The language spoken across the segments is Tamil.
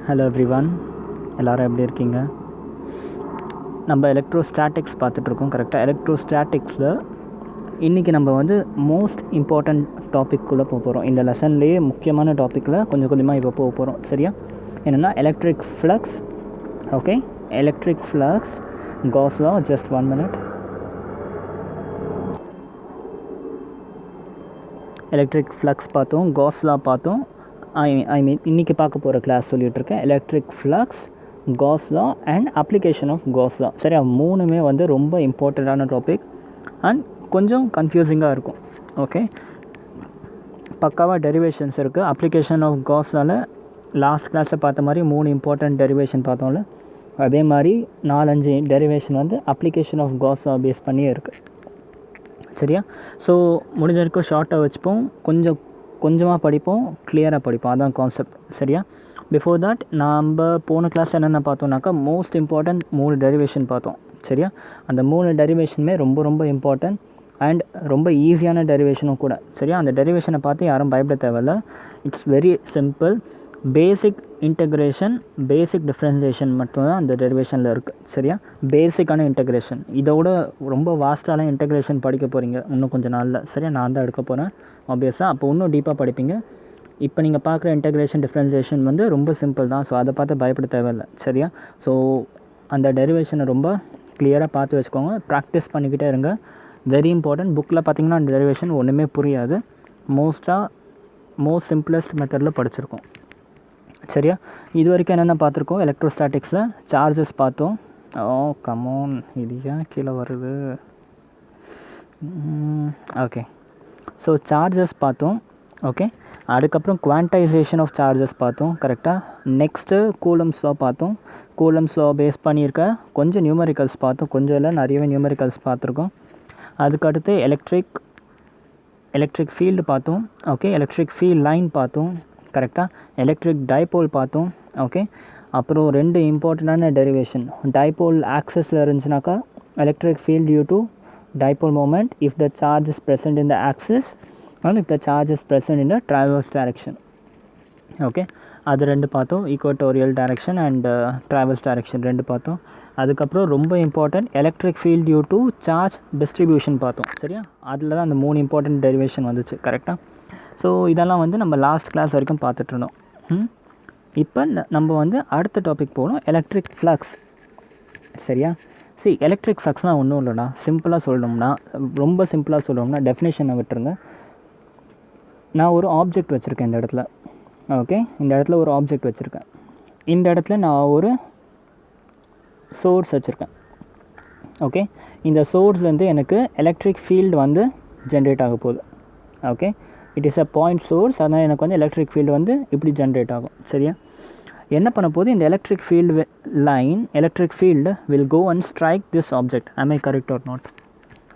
ஹலோ எவ்ரிவன், எல்லோரும் எப்படி இருக்கீங்க? நம்ம எலக்ட்ரோஸ்டாட்டிக்ஸ் பார்த்துட்ருக்கோம். கரெக்டாக எலக்ட்ரோஸ்டாட்டிக்ஸில் இன்றைக்கி நம்ம வந்து மோஸ்ட் இம்பார்ட்டண்ட் டாபிக்குள்ளே போக போகிறோம். இந்த லெசன்லேயே முக்கியமான டாப்பிக்கில் கொஞ்சம் கொஞ்சமாக இப்போ போக போகிறோம். சரியா? என்னென்னா electric flux. Okay, electric flux, Gauss law. Just 1 minute. Electric flux பார்த்தோம், காஸ் லா பார்த்தோம். ஐ மீன் இன்றைக்கி பார்க்க போகிற கிளாஸ் சொல்லிகிட்ருக்கேன். Electric flux, Gauss law and application of cos law. சரி, மூணுமே வந்து ரொம்ப இம்பார்ட்டண்ட்டான டாபிக் அண்ட் கொஞ்சம் கன்ஃபியூசிங்காக இருக்கும். ஓகே, பக்காவாக டெரிவேஷன்ஸ் இருக்குது. அப்ளிகேஷன் ஆஃப் காஸ் லாவில் லாஸ்ட் கிளாஸில் பார்த்த மாதிரி 3 இம்பார்ட்டண்ட் டெரிவேஷன் பார்த்தோம்ல, அதே மாதிரி 4-5 டெரிவேஷன் வந்து application of cos law base பண்ணியே இருக்குது. சரியா? ஸோ முடிஞ்ச வரைக்கும் ஷார்ட்டாக வச்சுப்போம், கொஞ்சமாக படிப்போம், கிளியராக படிப்போம். அதான் கான்செப்ட். சரியா? பிஃபோர் தட் நம்ம போன கிளாஸ் என்னென்ன பார்த்தோம்னாக்கா மோஸ்ட் இம்பார்ட்டன்ட் 3 டெரிவேஷன் பார்த்தோம். சரியா? அந்த 3 டெரிவேஷனுமே ரொம்ப ரொம்ப இம்பார்ட்டன்ட் அண்ட் ரொம்ப ஈஸியான டெரிவேஷனும் கூட. சரியா? அந்த டெரிவேஷனை பார்த்து யாரும் பயப்பட தேவையில்ல. It's very simple. Basic integration, basic differentiation மட்டும்தான் அந்த டெரிவேஷனில் இருக்குது. சரியா? பேசிக்கான இன்டெக்ரேஷன். இதோட ரொம்ப வாஸ்டான இன்டெக்ரேஷன் படிக்க போகிறீங்க இன்னும் கொஞ்சம் நாளில். சரியா? நான் தான் எடுக்க போகிறேன் ஆப்வியஸாக. அப்போ இன்னும் டீப்பாக படிப்பீங்க. இப்போ நீங்கள் பார்க்குற இன்டெக்ரேஷன், டிஃப்ரென்சியேஷன் வந்து ரொம்ப சிம்பிள் தான். ஸோ அதை பார்த்து பயப்பட தேவையில்லை. சரியா? ஸோ அந்த டெரிவேஷனை ரொம்ப கிளியராக பார்த்து வச்சுக்கோங்க, ப்ராக்டிஸ் பண்ணிக்கிட்டே இருங்க. Very important. புக்கில் பார்த்தீங்கன்னா அந்த டெரிவேஷன் ஒன்றுமே புரியாது. மோஸ்ட் சிம்பிளஸ்ட் மெத்தடில் படிச்சிருக்கோம். சரியா? இது வரைக்கும் என்னென்ன பார்த்துருக்கோம்? எலக்ட்ரோஸ்டாட்டிக்ஸில் சார்ஜஸ் பார்த்தோம். கமோன், இது ஏன் கீழே வருது? ஓகே, ஸோ சார்ஜஸ் பார்த்தோம். ஓகே, அதுக்கப்புறம் குவான்டைசேஷன் ஆஃப் சார்ஜஸ் பார்த்தோம். கரெக்டாக. நெக்ஸ்ட்டு கூலம்ஸ் லா பார்த்தோம். கூலம்ஸ் லா பேஸ் பண்ணியிருக்க கொஞ்சம் நியூமெரிக்கல்ஸ் பார்த்தோம். கொஞ்சம் இல்லை, நிறையவே நியூமெரிக்கல்ஸ் பார்த்துருக்கோம். அதுக்கடுத்து எலக்ட்ரிக் ஃபீல்டு பார்த்தோம். ஓகே, எலக்ட்ரிக் ஃபீல்ட் லைன் பார்த்தோம். கரெக்டாக. எலக்ட்ரிக் டைபோல் பார்த்தோம். ஓகே, அப்புறம் 2 இம்பார்ட்டண்டான டெரிவேஷன். டைபோல் ஆக்சஸில் இருந்துச்சுனாக்கா electric field due to dipole moment if the charge is present in the axis and if the charge is present in the transverse direction. Okay, அது 2 பார்த்தோம். Equatorial direction and travels direction 2 பார்த்தோம். அதுக்கப்புறம் ரொம்ப important electric field due to charge distribution பார்த்தோம். சரியா? அதில் தான் அந்த 3 இம்பார்ட்டன்ட் டெரிவேஷன் வந்துச்சு. கரெக்டாக. ஸோ இதெல்லாம் வந்து நம்ம லாஸ்ட் கிளாஸ் வரைக்கும் பார்த்துட்ருந்தோம். இப்போ நம்ம வந்து அடுத்த டாபிக் போகணும், எலக்ட்ரிக் ஃப்ளக்ஸ். சரியா? எலக்ட்ரிக் ஃப்ளக்ஸ்னால் ஒன்றும் இல்லைடா. சிம்பிளாக சொல்லணும்னா, ரொம்ப சிம்பிளாக சொல்லணும்னா டெஃபினேஷனை விட்டுருங்க. நான் ஒரு ஆப்ஜெக்ட் வச்சுருக்கேன் இந்த இடத்துல. ஓகே, இந்த இடத்துல ஒரு ஆப்ஜெக்ட் வச்சுருக்கேன். இந்த இடத்துல நான் ஒரு சோர்ஸ் வச்சுருக்கேன். ஓகே, இந்த சோர்ஸ்லேருந்து எனக்கு எலக்ட்ரிக் ஃபீல்டு வந்து ஜென்ரேட் ஆக போகுது. Okay, it is a point source. அதனால் எனக்கு வந்து எலக்ட்ரிக் ஃபீல்டு வந்து இப்படி ஜென்ரேட் ஆகும். சரியா? என்ன பண்ண போது இந்த electric field will go and strike this object. Am I correct or not?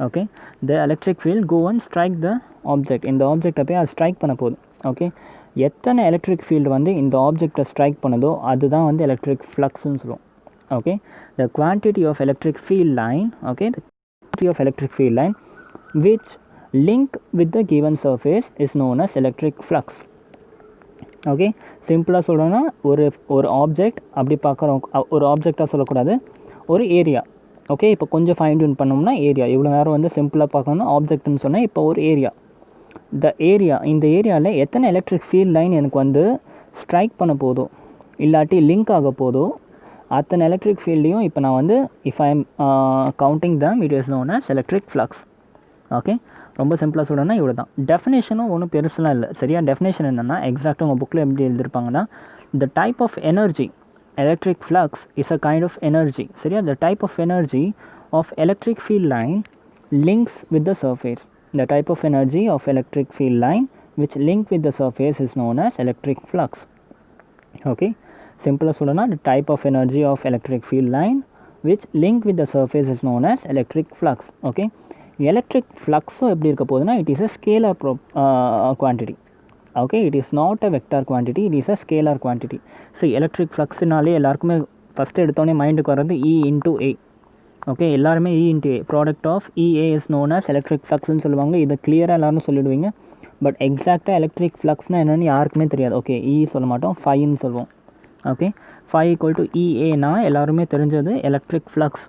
Okay, the electric field go and strike the object. இந்த ஆப்ஜெக்டை போய் அது ஸ்ட்ரைக் பண்ண போகுது. ஓகே, எத்தனை எலக்ட்ரிக் ஃபீல்டு வந்து இந்த ஆப்ஜெக்டை ஸ்ட்ரைக் பண்ணதோ அதுதான் வந்து எலக்ட்ரிக் ஃப்ளக்ஸ்ன்னு சொல்லுவோம். Okay, the quantity of electric field line, okay, the quantity of electric field line which link with the given surface is known as electric flux. Okay, சிம்பிளாக சொல்லணும்னா ஒரு ஆப்ஜெக்ட் அப்படி பார்க்குறோம். ஒரு ஆப்ஜெக்டாக சொல்லக்கூடாது, ஒரு ஏரியா. ஓகே, இப்போ கொஞ்சம் ஃபைன் டியூன் பண்ணோம்னா ஏரியா. இவ்வளோ நேரம் வந்து சிம்பிளாக பார்க்கணும்னா ஆப்ஜெக்ட்னு சொன்னால் இப்போ ஒரு ஏரியா. இந்த ஏரியாவில் எத்தனை எலக்ட்ரிக் ஃபீல்ட் லைன் எனக்கு வந்து ஸ்ட்ரைக் பண்ண போதோ இல்லாட்டி லிங்க் ஆக போதோ அத்தனை எலக்ட்ரிக் ஃபீல்டையும் இப்போ நான் வந்து if I am counting them it is known as electric flux. Okay, ரொம்ப சிம்பிளாக சொல்லணும்னா இவ்வளோ தான். டெஃபினேஷனும் ஒன்றும் பெருசுலாம் இல்லை. சரியா? டெஃபினேஷன் என்னென்னா எக்ஸாக்டாக உங்கள் புக்கில் எப்படி எழுதியிருப்பாங்கன்னா, the type of energy electric flux is a kind of energy. சரியா? The type of energy of electric field line links with the surface. The type of energy of electric field line which link with the surface is known as electric flux. Okay, சிம்பிளாக சொல்லணும்னா the type of energy of electric field line which link with the surface is known as electric flux. Okay, electric ஃப்ளக்ஸும் எப்படி இருக்க போகுதுன்னா it is a scalar quantity. Okay, it is not a vector quantity, it is a scalar quantity. So electric ஃப்ளக்ஸ்னாலே எல்லாருக்குமே ஃபஸ்ட்டு எடுத்தோடனே மைண்டுக்கு வர்றது E into A. ஓகே, எல்லாருமே E into A, product of EA is known as electric ஃப்ளக்ஸ்ன்னு சொல்லுவாங்க. இதை கிளியராக எல்லோரும் சொல்லிடுவீங்க. பட் எக்ஸாக்டாக எலக்ட்ரிக் ஃப்ளக்ஸ்னால் என்னென்னு யாருக்குமே தெரியாது. ஓகே, E சொல்ல மாட்டோம், ஃபைன்னு சொல்லுவோம். Okay. phi equal to EA எல்லாருமே தெரிஞ்சது electric flux.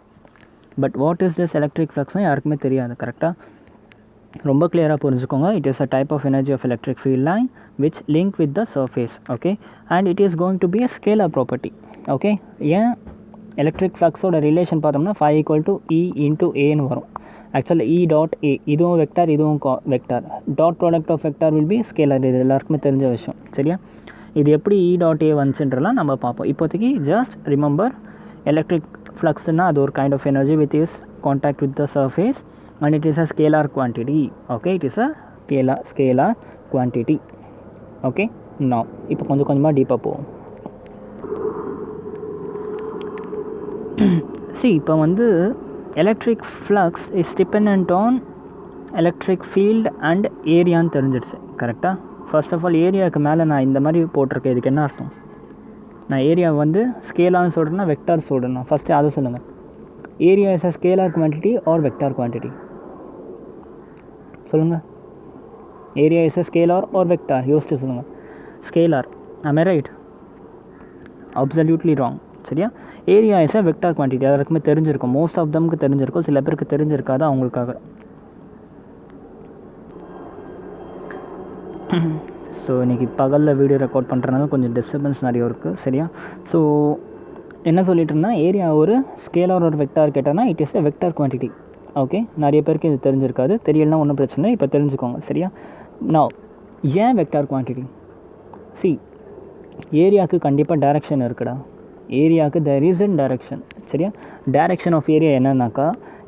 But what is this electric ஃப்ளக்ஸ்னால் யாருக்குமே தெரியாது. கரெக்டாக ரொம்ப கிளியராக புரிஞ்சுக்கோங்க. It is a type of energy of electric field line which link with the surface. Okay. And it is going to be a scalar property. Okay. ஏன் எலக்ட்ரிக் ஃப்ளக்ஸோட ரிலேஷன் பார்த்தோம்னா phi equal to E into Aன்னு வரும். ஆக்சுவலி E டாட் A இதுவும் வெக்டார் இதுவும் vector. Dot product of vector will be scalar. இது எல்லாருக்குமே தெரிஞ்ச விஷயம். சரியா? இது எப்படி E டாட் A வந்துச்சுன்றலாம் நம்ம பார்ப்போம். இப்போதைக்கு ஜஸ்ட் ரிமெம்பர் எலக்ட்ரிக் ஃப்ளக்ஸ்னால் அது ஒரு kind of energy with is contact with the surface and it is a scalar quantity. Okay, it is a scalar quantity. Okay, now இப்போ கொஞ்சமாக டீப்பாக போவோம். see இப்போ வந்து electric flux is depend on electric field and ஏரியான்னு தெரிஞ்சிடுச்சு. கரெக்டாக? ஃபர்ஸ்ட் ஆஃப் ஆல் ஏரியாவுக்கு மேலே நான் இந்த மாதிரி போட்டிருக்கேன். இதுக்கு என்ன அர்த்தம்? நான் ஏரியா வந்து ஸ்கேலான்னு சொல்கிறேன்னா வெக்டார் சொல்கிறேன்னா ஃபஸ்ட்டு அதை சொல்லுங்கள். Area is a scalar quantity or vector quantity? சொல்லுங்கள். Area is a scalar or vector? யோசிச்சு சொல்லுங்கள். Scalar. am I right? Absolutely wrong. சரியா? Area is a vector quantity. எல்லாருக்குமே தெரிஞ்சிருக்கும். மோஸ்ட் ஆஃப் தம்க்கு தெரிஞ்சிருக்கும். சில பேருக்கு தெரிஞ்சிருக்காது. அவங்களுக்காக. ஸோ இன்றைக்கி பகலில் வீடியோ ரெக்கார்ட் பண்ணுறதுனால கொஞ்சம் டிஸ்டர்பன்ஸ் நிறைய இருக்குது. சரியா? ஸோ என்ன சொல்லிட்டு இருந்தால் ஏரியா ஒரு ஸ்கேலார் ஒரு வெக்டார் கேட்டால் it is a vector quantity. Okay. நிறைய பேருக்கு இது தெரிஞ்சிருக்காது. தெரியலனா ஒன்றும் பிரச்சனை. இப்போ தெரிஞ்சுக்கோங்க. சரியா? நான் ஏன் வெக்டார் குவான்டிட்டி? சி ஏரியாவுக்கு கண்டிப்பாக டைரக்ஷன் இருக்குடா. ஏரியாவுக்கு தேர் இஸ் இன் டைரக்ஷன். சரியா? டைரக்ஷன் ஆஃப் ஏரியா என்னன்னாக்கா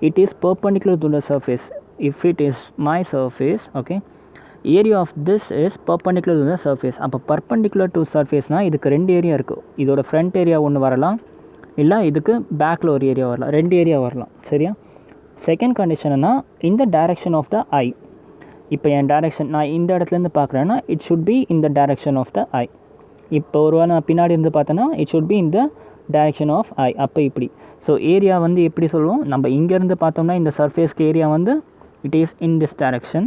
it is perpendicular to the surface. If it is my surface, okay, area of this is perpendicular to the surface. அப்போ பர்பண்டிகுலர் டு சர்ஃபேஸ்னால் இதுக்கு ரெண்டு ஏரியா இருக்குது. இதோட ஃப்ரண்ட் ஏரியா ஒன்று வரலாம், இல்லை இதுக்கு பேக்கில் ஒரு ஏரியா வரலாம். ரெண்டு ஏரியா வரலாம். சரியா? செகண்ட் கண்டிஷன்னா இந்த டைரக்ஷன் ஆஃப் த ஐ. இப்போ என் டைரக்ஷன் நான் இந்த இடத்துலேருந்து பார்க்குறேன்னா இட் ஷுட் பி இந்த டைரக்ஷன் ஆஃப் த ஐ. இப்போ ஒருவேளை நான் பின்னாடி இருந்து பார்த்தேன்னா இட் ஷுட் பி இந்த டைரக்ஷன் ஆஃப் ஐ. அப்போ இப்படி. ஸோ ஏரியா வந்து எப்படி சொல்லுவோம்? நம்ம இங்கேருந்து பார்த்தோம்னா இந்த சர்ஃபேஸ்க்கு ஏரியா வந்து it is in this direction.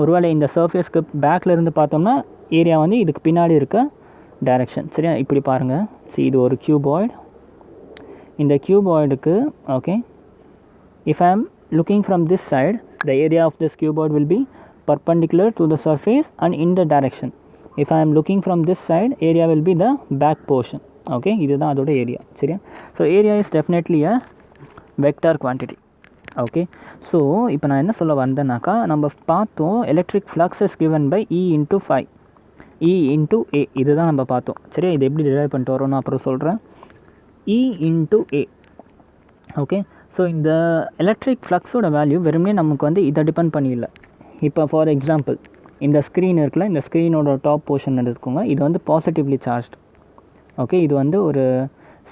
ஒருவேளை இந்த சர்ஃபேஸ்க்கு பேக்கில் இருந்து பார்த்தோம்னா ஏரியா வந்து இதுக்கு பின்னாடி இருக்க டைரக்ஷன். சரியா? இப்படி பாருங்கள். இது ஒரு கியூபாய்டு. இந்த கியூபாய்டுக்கு okay, if I am looking from this side, the area of this cuboid will be perpendicular to the surface and in the direction. If I am looking from this side, area will be the back portion. Okay, இதுதான் அதோட ஏரியா. சரியா? So area is definitely a vector quantity. Okay. So இப்போ நான் என்ன சொல்ல வந்தேன்னாக்கா நம்ம பார்த்தோம் electric flux is given by E into phi, E into A. இதுதான் நம்ம பார்த்தோம். சரியா? இது எப்படி டிரைவ் பண்ணிட்டு வரோம்னு அப்புறம் சொல்கிறேன். E into A. Okay. So இந்த எலக்ட்ரிக் ஃப்ளக்ஸோட வேல்யூ வெறுமனே நமக்கு வந்து இதை டிபெண்ட் பண்ணிடல. இப்போ ஃபார் எக்ஸாம்பிள் இந்த ஸ்க்ரீன் இருக்குல்ல, இந்த ஸ்க்ரீனோட டாப் போர்ஷன் எடுத்துக்கோங்க. இது வந்து பாசிட்டிவ்லி சார்ஜ்டு. ஓகே. இது வந்து ஒரு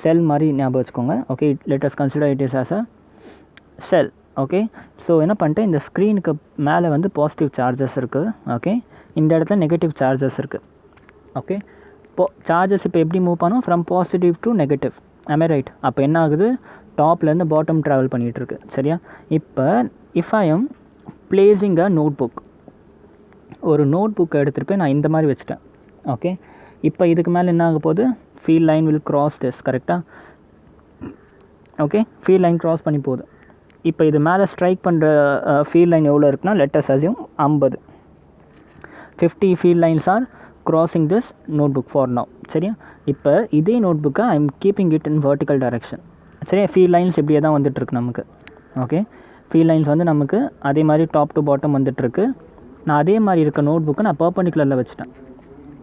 செல் மாதிரி ஞாபகம் வச்சுக்கோங்க. Okay. Let as consider it is as a sell. Okay. So என்ன பண்ணிட்டேன், இந்த ஸ்க்ரீனுக்கு மேலே வந்து பாசிட்டிவ் சார்ஜஸ் இருக்குது. ஓகே. இந்த இடத்துல நெகட்டிவ் சார்ஜஸ் இருக்குது. ஓகே. சார்ஜஸ் இப்போ எப்படி மூவ் பண்ணும்? From positive to negative. am I right? அப்போ என்ன ஆகுது? டாப்லேருந்து பாட்டம் ட்ராவல் பண்ணிகிட்ருக்கு. சரியா? இப்போ if I am placing a notebook, ஒரு நோட் புக்கை எடுத்துகிட்டு போய் நான் இந்த மாதிரி வச்சுட்டேன். ஓகே. இப்போ இதுக்கு மேலே என்ன ஆக போகுது? Field line will cross this. கரெக்டாக? ஓகே. ஃபீல்ட் லைன் கிராஸ் பண்ணி போகுது. இப்போ இது மேலே ஸ்ட்ரைக் பண்ணுற ஃபீல்ட் லைன் எவ்வளோ இருக்குன்னா let us assume 50 field lines are crossing this notebook for now. சரியா? இப்போ இதே நோட்புக்கை I am keeping it in vertical direction. சரியா? ஃபீல்ட் லைன்ஸ் இப்படியே தான் வந்துட்டுருக்கு நமக்கு. ஓகே. ஃபீல்ட் லைன்ஸ் வந்து நமக்கு அதே மாதிரி டாப் டு பாட்டம் வந்துட்டுருக்கு. நான் அதே மாதிரி இருக்க நோட் புக்கை நான் பர்பண்டிகுலரில் வச்சுட்டேன்.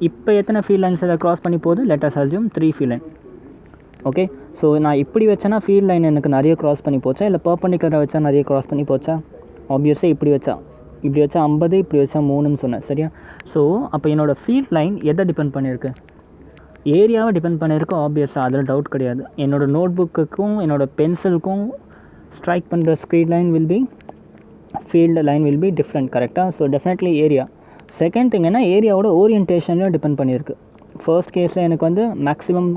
இப்போ எத்தனை ஃபீல்ட் லைன்ஸ் அதை க்ராஸ் பண்ணி போகுது? Let us assume 3 field line. Okay. So நான் இப்படி வச்சேன்னா ஃபீல்ட் லைன் எனக்கு நிறைய க்ராஸ் பண்ணி போச்சா, இல்லை பர்பண்டிகுலராக வச்சா நிறைய க்ராஸ் பண்ணி போச்சா? ஆப்வியஸாக இப்படி வச்சா 50, இப்படி வச்சா 3ன்னு சொன்னேன். சரியா? ஸோ அப்போ என்னோடய ஃபீல்ட் லைன் எதை டிபெண்ட் பண்ணியிருக்கு? ஏரியாவை டிபெண்ட் பண்ணியிருக்கு. ஆப்வியஸாக அதில் டவுட் கிடையாது. என்னோடய நோட் புக்குக்கும் என்னோடய பென்சிலுக்கும் ஸ்ட்ரைக் பண்ணுற screen line will be, field line will be different. கரெக்டாக? So definitely area. Second thing என்ன, ஏரியாவோட ஓரியன்டேஷன்லையும் டிபெண்ட் பண்ணியிருக்கு. ஃபர்ஸ்ட் கேஸில் எனக்கு வந்து மேக்ஸிமம்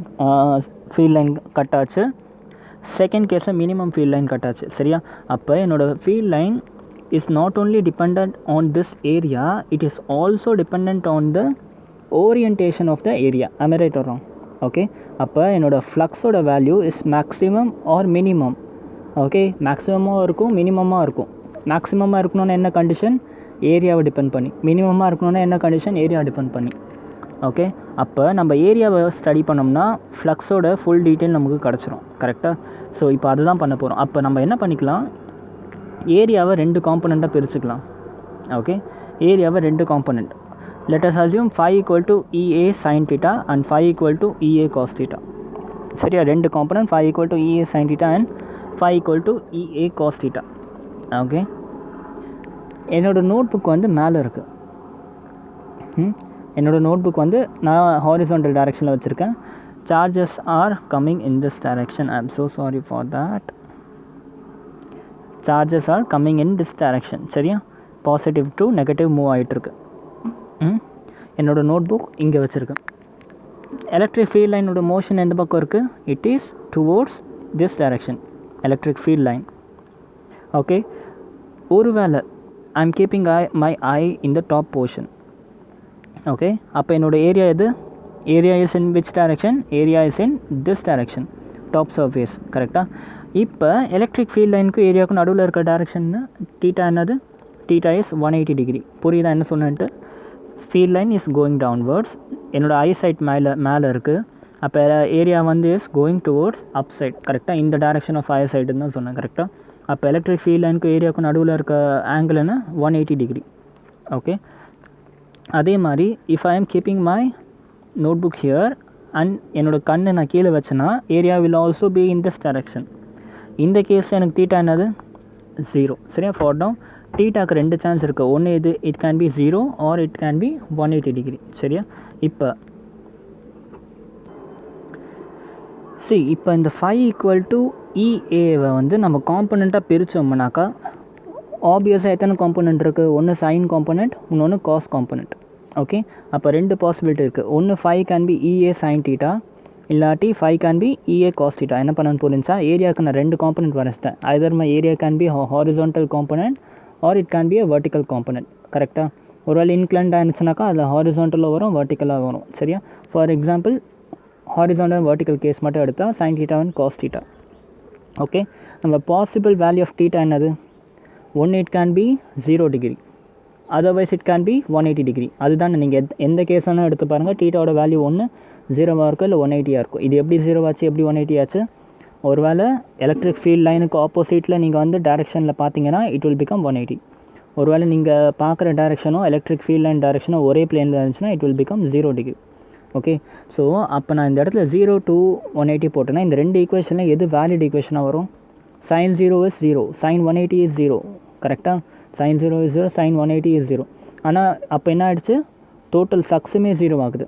ஃபீல்ட் லைன் கட் ஆச்சு. செகண்ட் கேஸில் மினிமம் ஃபீல்ட் லைன் கட் ஆச்சு. சரியா? அப்போ என்னோடய field line is not only dependent on this area, it is also dependent on the orientation of the area. Am I right or wrong? Okay, அப்போ என்னோடய ஃப்ளக்ஸோட value is maximum or minimum. Okay, மேக்ஸிமமாக இருக்கும், மினிமமாக இருக்கும். மேக்ஸிமமாக இருக்கணும்னா என்ன கண்டிஷன்? ஏரியாவை டிபெண்ட் பண்ணி. மினிமமாக இருக்கணும்னா என்ன கண்டிஷன்? ஏரியா டிபெண்ட் பண்ணி. ஓகே, அப்போ நம்ம ஏரியாவை ஸ்டடி பண்ணோம்னா ஃப்ளக்ஸோட ஃபுல் டீட்டெயில் நமக்கு கிடச்சிரும். கரெக்டாக? ஸோ இப்போ அதுதான் பண்ண போகிறோம். அப்போ நம்ம என்ன பண்ணிக்கலாம், ஏரியாவை 2 காம்பனண்ட்டாக பிரிச்சுக்கலாம். ஓகே, ஏரியாவை 2 component. let us assume phi equal to EA sin theta and phi equal to EA cos theta. சரியா? 2 component, phi equal to EA sin theta and phi equal to EA cos theta. Okay, என்னோடய நோட் புக் வந்து மேலே இருக்குது. என்னோடய நோட் புக் வந்து நான் ஹாரிசான்டல் டைரெக்ஷனில் வச்சுருக்கேன். Charges are coming in this direction. I am so sorry for that. Charges are coming in this direction. சரியா? பாசிட்டிவ் டு நெகட்டிவ் மூவ் ஆகிட்டுருக்கு. என்னோடய நோட் புக் இங்கே வச்சுருக்கேன். எலக்ட்ரிக் ஃபீல்ட் லைனோட மோஷன் எந்த பக்கம் இருக்குது? It is towards this direction, electric field line. Okay, ஒருவேளை I am keeping my eye in the top portion. Okay, அப்போ என்னோடய ஏரியா எது? Area is in which direction? Area is in this direction, top surface. கரெக்டாக? இப்போ எலக்ட்ரிக் ஃபீல்ட் லைனுக்கும் ஏரியாவுக்கும் நடுவில் இருக்க டைரெக்ஷன்னு டீட்டா என்னது? Theta is 180 degree. புரியுதா என்ன சொன்னேன்ட்டு? Field line is going downwards. என்னோடய ஐ சைட் மேலே இருக்குது. அப்போ ஏரியா வந்து is going towards up side. கரெக்டாக? இந்த டைரெக்ஷன் ஆஃப் ஐ சைடுன்னு தான் சொன்னேன். கரெக்டாக? அப்போ எலக்ட்ரிக் ஃபீல்ட் லைனுக்கும் ஏரியாவுக்கும் நடுவில் இருக்க ஆங்கிள்னா 180 டிகிரி. ஓகே, அதே மாதிரி if I am keeping my notebook here and என்னோடய கண்ணை நான் கீழே வச்சேன்னா area will also be in this direction. இந்த கேஸில் எனக்கு தீட்டா என்னது? 0. சரியா? ஃபார் டவுன் டீட்டாக்கு 2 சான்ஸ் இருக்குது. ஒன்று இது, it can be 0 R it can be 180 degree. சரியா? இப்போ இப்போ இந்த phi ஈக்குவல் டு EAவை வந்து நம்ம காம்பனண்ட்டாக பிரித்தோம்னாக்கா ஆப்வியஸாக எத்தனை காம்பனண்ட் இருக்குது? ஒன்று சைன் காம்பனண்ட், இன்னொன்று காஸ் காம்பனண்ட். ஓகே, அப்போ 2 பாசிபிலிட்டி இருக்குது. ஒன்று phi can be EA sin theta, இல்லாட்டி phi can be EA cos theta. என்ன பண்ணணும்னு புரிஞ்சா, ஏரியாவுக்கு நான் 2 காம்பனண்ட் வரைச்சிட்டேன். Either my area can be horizontal component or it can be a vertical component. கரெக்டாக? ஒரு வேளை இன்க்ளைன்ட் ஆகிடுச்சுனாக்கா அதில் ஹாரிசான்டலில் வரும், வெர்டிக்கலாக வரும். சரியா? For example horizontal vertical case மட்டும் எடுத்தால் sin theta and cos theta. Okay, நம்ம பாசிபிள் வேல்யூ ஆஃப் theta என்னது? ஒன்று it can be 0 degree, otherwise it can be 180 degree. அதுதான் நீங்கள் எந்த கேஸ் வேணால் எடுத்து பாருங்கள். டீட்டாவோட வேல்யூ ஒன்று 0வாக இருக்கும், இல்லை 180 இருக்கும். இது எப்படி 0 ஆச்சு, எப்படி 180 ஆச்சு? ஒரு வேளை எலக்ட்ரிக் ஃபீல்ட் லைனுக்கு ஆப்போசிட்டில் நீங்கள் வந்து டைரெக்ஷனில் பார்த்தீங்கன்னா இட் வில் பிகம் 180. ஒரு வேளை நீங்கள் பார்க்குற டைரெக்ஷனோ எலக்ட்ரிக் ஃபீல்ட் லைன் டைரெக்ஷனோ ஒரே பிளேனில் இருந்துச்சுன்னா it will become 0 degree. Okay, so அப்போ நான் இந்த இடத்துல 0 to 180 போட்டேன்னா இந்த 2 ஈக்குவேஷனில் எது வேலிட் ஈக்குவேஷனாக வரும்? sin 0 is 0, sin 180 is 0. கரெக்டாக? sin 0 is 0, sin 180 is 0. ஆனால் அப்போ என்ன ஆகிடுச்சு? டோட்டல் ஃப்ளக்ஸுமே 0 ஆகுது.